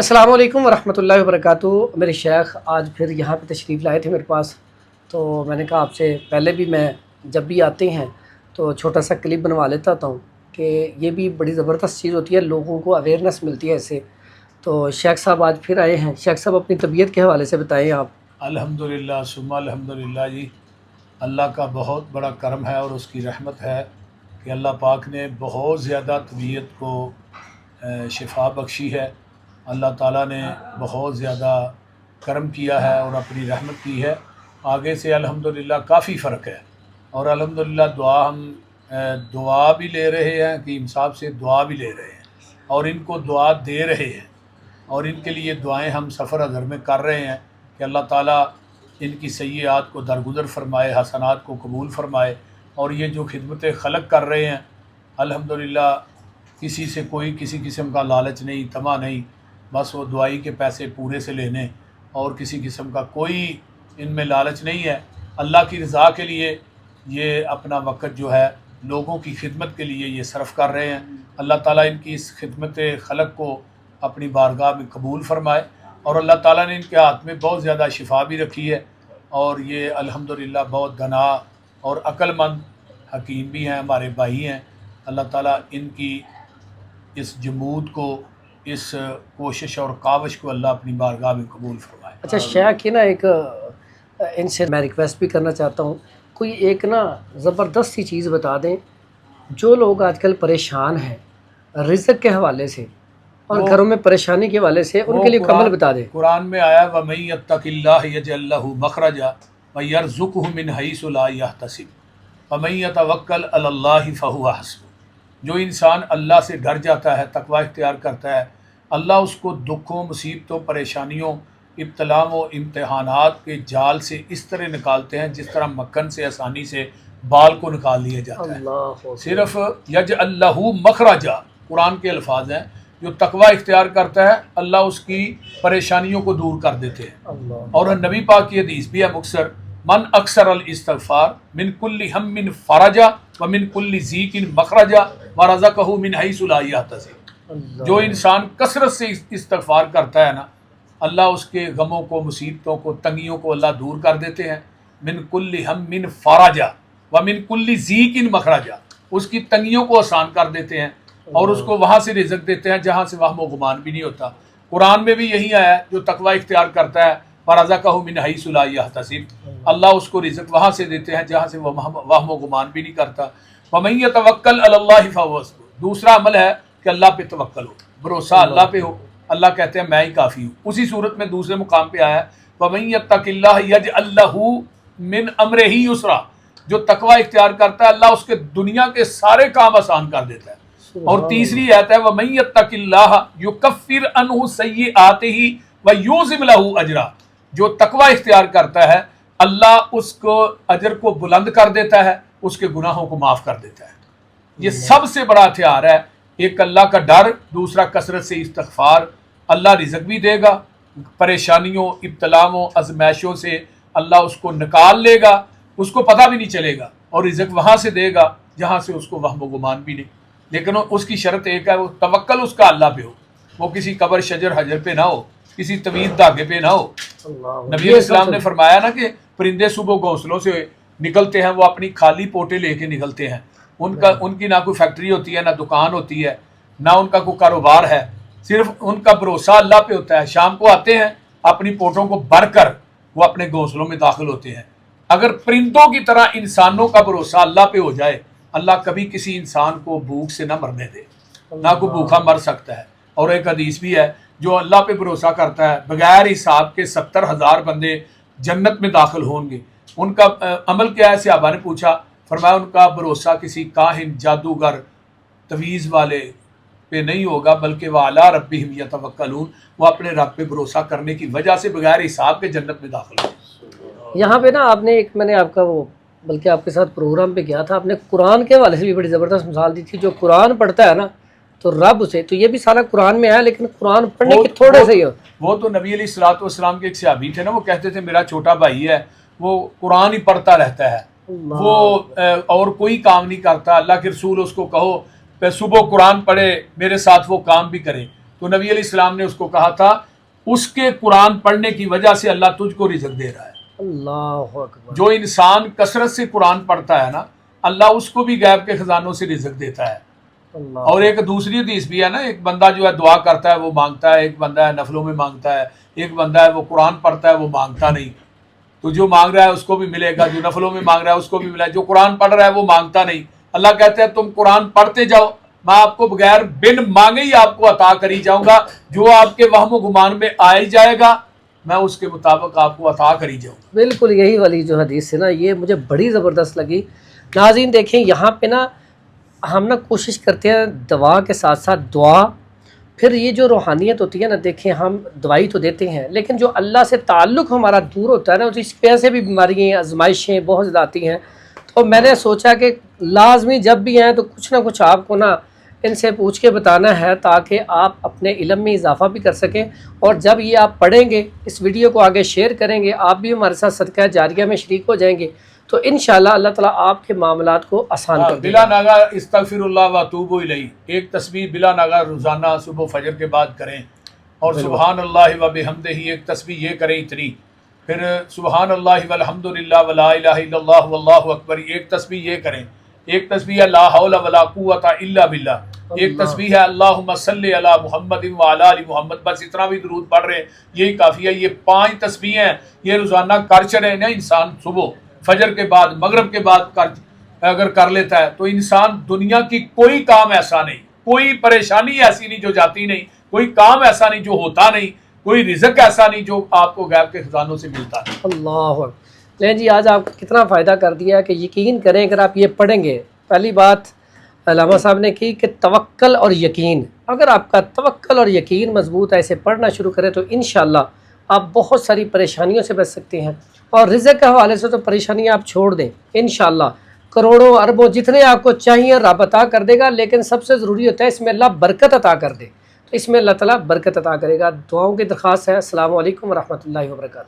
अस्सलाम वालेकुम वरहमतुल्लाहि वबरकातुहू। मेरे शेख आज फिर यहाँ पे तशरीफ़ लाए थे मेरे पास, तो मैंने कहा आपसे पहले भी मैं जब भी आते हैं तो छोटा सा क्लिप बनवा लेता हूँ कि ये भी बड़ी ज़बरदस्त चीज़ होती है, लोगों को अवेयरनेस मिलती है इससे। तो शेख साहब आज फिर आए हैं। शेख साहब अपनी तबीयत के हवाले से बताएं आप। अल्हम्दुलिल्लाह सुम्मा अल्हम्दुलिल्लाह जी, अल्लाह का बहुत बड़ा करम है और उसकी रहमत है कि अल्लाह पाक ने बहुत ज़्यादा तबीयत को शिफा बख्शी है। अल्लाह ताला ने बहुत ज़्यादा करम किया है और अपनी रहमत की है। आगे से अल्हम्दुलिल्लाह काफ़ी फ़र्क है और अल्हम्दुलिल्लाह दुआ भी ले रहे हैं कि साहब से दुआ भी ले रहे हैं और इनको दुआ दे रहे हैं और इनके लिए दुआएं हम सफ़र अज़र में कर रहे हैं कि अल्लाह ताला इनकी सय्यात को दरगुज़र फ़रमाए, हसनात को कबूल फ़रमाए। और ये जो खिदमत खलक कर रहे हैं अल्हम्दुलिल्लाह, किसी से कोई किसी किस्म का लालच नहीं, तमा नहीं, बस वो दुआई के पैसे पूरे से लेने और किसी किस्म का कोई इनमें लालच नहीं है। अल्लाह की रज़ा के लिए ये अपना वक़्त जो है लोगों की खिदमत के लिए ये सर्फ़ कर रहे हैं। अल्लाह ताला इनकी इस खिदमत खलक को अपनी बारगाह में कबूल फ़रमाए और अल्लाह ताला ने इनके हाथ में बहुत ज़्यादा शिफा भी रखी है और ये अल्हम्दुलिल्लाह बहुत दना और अक्लमंद हकीम भी हैं, हमारे भाई हैं। अल्लाह ताला इनकी इस जमूद को, इस कोशिश और काविश को अल्लाह अपनी बारगाह में कबूल फ़रमाए। अच्छा शेख, की ना एक इनसे मैं रिक्वेस्ट भी करना चाहता हूँ, कोई एक ना ज़बरदस्त सी चीज़ बता दें। जो लोग आजकल परेशान हैं रिज़्क़ के हवाले से और घरों में परेशानी के हवाले से, उनके लिए कमल बता दें। कुरान में आया वमन यत्तक़िल्लाह यजअल लहू मख़रजा व यरज़ुक़हु मिन हैसु ला यहतसिब वमन यतवक्कल अलल्लाहि फहुव हस्बुह। जो इंसान अल्लाह से डर जाता है, तक़वा इख्तियार करता है, अल्लाह उसको दुखों, मुसीबतों, परेशानियों, इब्तलाओं, इम्तिहानात के जाल से इस तरह निकालते हैं जिस तरह मक्खन से आसानी से बाल को निकाल लिया जाता है। सिर्फ यजअल लहू मख़रजा कुरान के अल्फाज हैं। जो तकवा इख्तियार करता है अल्लाह उसकी परेशानियों को दूर कर देते हैं। और नबी पाक की हदीस भी है मुक्सर, मन अक्सर अल इस्तग़फ़ार मिन कुल्ली हम्मिन फ़रजा व मिन कुल्ली ज़ीकिन मख़रजा व रज़क़हु मिन हैसु ला यहतसिब। जो इंसान कसरत से इस्तग़फ़ार करता है ना, अल्लाह उसके गमों को, मुसीबतों को, तंगियों को अल्लाह दूर कर देते हैं। मिन कुल्ली हम्मिन फ़रजा व मिन कुल्ली ज़ीकिन मख़रजा, उसकी तंगियों को आसान कर देते हैं और उसको वहाँ से रिज़्क़ देते हैं जहाँ से वहम व गुमान भी नहीं होता। कुरान में भी यही आया है, जो तकवा इख्तियार करता है फ़रज़क़हु मिन हैसु ला यहतसिब, अल्लाह उसको रिज़्क़ वहाँ से देते हैं जहाँ से वहम व गुमान भी नहीं करता। वमन यतवक्कल अलल्लाहि फहुव हस्बुह। दूसरा अमल है कि अल्लाह पे तवक्कल हो, भरोसा अल्लाह पे हो। अल्लाह कहते हैं मैं ही काफ़ी हूँ। उसी सूरत में दूसरे मुकाम पे आया है वमन यत्तक़िल्लाह यजअल लहू मिन अम्रिही युस्रा। जो तकवा इख्तियार करता है अल्लाह उसके दुनिया के सारे काम आसान कर देता है। और तीसरी आयत है वमन यत्तक़िल्लाह युकफ़्फ़िर अन्हु सय्यिआतिही व युज़िम लहू अजरा। जो तकवा इख्तियार करता है अल्लाह उसको अजर को बुलंद कर देता है, उसके गुनाहों को माफ़ कर देता है। ये सबसे बड़ा हथियार है, एक अल्लाह का डर, दूसरा कसरत से इस्तग़फ़ार। अल्लाह रिज़्क़ भी देगा, परेशानियों, इब्तलाओं, आज़माइशों से अल्लाह उसको निकाल लेगा, उसको पता भी नहीं चलेगा और रिज़्क़ वहाँ से देगा जहाँ से उसको वहम व गुमान भी नहीं। लेकिन उसकी शर्त एक है, वो तवक्कल उसका अल्लाह पे हो, वो किसी कबर शजर हजर पे ना हो, किसी तवीज़ धागे पे ना हो। नबी इस्लाम ने फरमाया ना कि परिंदे सुबह घोंसलों से निकलते हैं, वो अपनी खाली पोटे लेके निकलते हैं। उनकी ना कोई फैक्ट्री होती है, ना दुकान होती है, ना उनका कोई कारोबार है, सिर्फ उनका भरोसा अल्लाह पे होता है। शाम को आते हैं, अपनी पोटों को भरकर वो अपने घोंसलों में दाखिल होते हैं। अगर परिंदों की तरह इंसानों का भरोसा अल्लाह पे हो जाए, अल्लाह कभी किसी इंसान को भूख से ना मरने दे, ना कोई भूखा मर सकता है। और एक हदीस भी है, जो अल्लाह पे भरोसा करता है बगैर हिसाब के 70,000 बंदे जन्नत में दाखिल होंगे। उनका अमल क्या है? सहाबा ने पूछा, फरमाया उनका भरोसा किसी काहिन, जादूगर, तवीज़ वाले पे नहीं होगा, बल्कि वह अला रब्बिहिम यतवक्कलून, वो अपने रब पे भरोसा करने की वजह से बगैर हिसाब के जन्नत में दाखिल होंगे। यहाँ पे ना आपने एक, मैंने आपका वो बल्कि आपके साथ प्रोग्राम पे गया था, आपने कुरान के हवाले से भी बड़ी ज़बरदस्त मिसाल दी थी। जो कुरान पढ़ता है ना तो रब उसे, तो ये भी सारा कुरान में है, लेकिन कुरान पढ़ने के थोड़े से ही हो। वो तो नबी अलैहिस्सलातु वस्सलाम के एक सहाबी थे ना, वो कहते थे मेरा छोटा भाई है, वो कुरान ही पढ़ता रहता है, वो और कोई काम नहीं करता। अल्लाह के रसूल उसको कहो सुबह कुरान पढ़े, मेरे साथ वो काम भी करे। تو نबी अलैहिस्सलाम ने उसको कहा था उसके कुरान पढ़ने की वजह से अल्लाह तुझको रिज़्क दे रहा है। अल्लाहु अकबर। जो इंसान कसरत से कुरान पढ़ता है ना, अल्लाह उसको भी गैब के खजानों से रिज़्क देता है। अल्लाह। और एक दूसरी हदीस भी है ना, एक बंदा जो है दुआ करता है वो मांगता है, एक बंदा है नफलों में मांगता है, एक बंदा है वो कुरान पढ़ता है वो मांगता नहीं। तो जो मांग रहा है उसको भी मिलेगा, जो नफलों में मांग रहा है उसको भी मिलेगा, जो कुरान पढ़ रहा है वो मांगता नहीं। अल्लाह कहते हैं तुम कुरान पढ़ते जाओ, मैं आपको बगैर बिन मांगे ही आपको अता करी जाऊंगा, जो आपके वहम गुमान में आ ही जाएगा मैं उसके मुताबिक आपको अता करी जाऊंगा। बिल्कुल यही वाली जो हदीस है ना, ये मुझे बड़ी ज़बरदस्त लगी। नाज़रीन देखें, यहाँ पे ना हम ना कोशिश करते हैं दवा के साथ साथ दुआ, फिर ये जो रूहानियत होती है ना, देखें हम दवाई तो देते हैं लेकिन जो अल्लाह से ताल्लुक़ हमारा दूर होता है ना, तो इस वजह से भी बीमारियाँ आजमाइशें बहुत ज़्यादा आती हैं। तो मैंने सोचा कि लाजमी जब भी आएँ तो कुछ ना कुछ आपको ना इनसे पूछ के बताना है, ताकि आप अपने इल्म में इजाफ़ा भी कर सकें। और जब ये आप पढ़ेंगे, इस वीडियो को आगे शेयर करेंगे, आप भी हमारे साथ सदका जारिया में शरीक हो जाएंगे, तो इंशाअल्लाह अल्लाह ताला आपके मामलात को आसान कर देगा। बिला नागा इस्तगफिरुल्लाह व अतूबु इलैहि, एक तस्बीह बिला नागा रोज़ाना सुबह फजर के बाद करें। और सुबहान अल्लाह व बिहम्दिही, एक तस्बीह ये करें इतनी। फिर सुबहान अल्लाह वल्हम्दुलिल्लाह व ला इलाहा इल्लल्लाह वल्लाहु अकबर, एक तस्बीह ये करें। एक तस्बीह है ला हौला वला कुव्वता इल्ला बिल्लाह, एक तस्बीह है अल्लाहुम्मा सल्लि अला मुहम्मदिन व अला आलि मुहम्मद। बस इतना भी दुरूद पढ़ रहे हैं, यही काफ़ी है। ये 5 तस्बीह हैं, ये रोज़ाना कर चले ना इंसान, सुबह फजर के बाद मगरिब के बाद अगर कर लेता है तो इंसान, दुनिया की कोई काम ऐसा नहीं, कोई परेशानी ऐसी नहीं जो जाती नहीं, कोई काम ऐसा नहीं जो होता नहीं, कोई रिज़्क ऐसा नहीं जो आपको गैब के खजानों से मिलता है। अल्लाह। लें जी, आज आपको कितना फ़ायदा कर दिया कि यकीन करें अगर आप ये पढ़ेंगे। पहली बात अल्लामा साहब ने की कि तवक्कल और यकीन, अगर आपका तवक्कल और यकीन मजबूत है, इसे पढ़ना शुरू करें तो इंशाअल्लाह आप बहुत सारी परेशानियों से बच सकते हैं। और रिज़्क के हवाले से तो परेशानियाँ आप छोड़ दें, इंशाअल्लाह करोड़ों अरबों जितने आपको चाहिए रब अता कर देगा। लेकिन सबसे ज़रूरी होता है इसमें अल्लाह बरकत अता कर दे, तो इसमें अल्लाह ताला बरकत अता करेगा। दुआओं की दरख्वास्त है। अस्सलामु अलैकुम व रहमतुल्लाहि व बरकातुहू।